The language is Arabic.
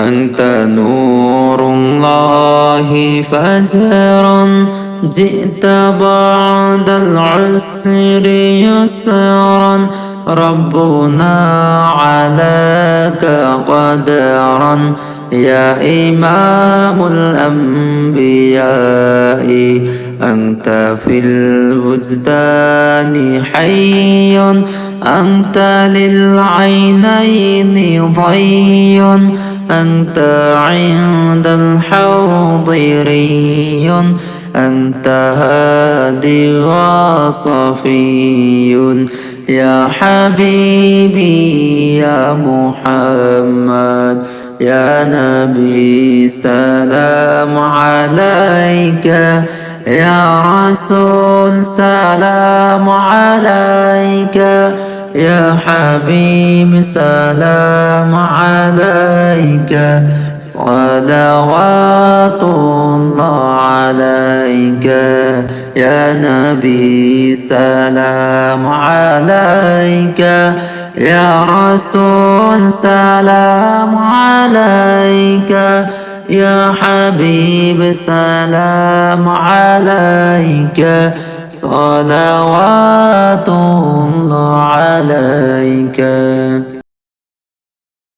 أنت نور الله فجرا جئت بعد العسر يسرا ربنا عليك قدرا يا إمام الأنبياء أنت في الوجدان حي أنت للعينين ضي أنت عند الحوض ري أنت هادي وصفي يا حبيبي يا محمد يا نبي سلام عليك يا رسول سلام عليك يا حبيب سلام عليك صلوات الله عليك يا نبي سلام عليك يا رسول سلام عليك يا حبيب سلام عليك صلوات الله عليك.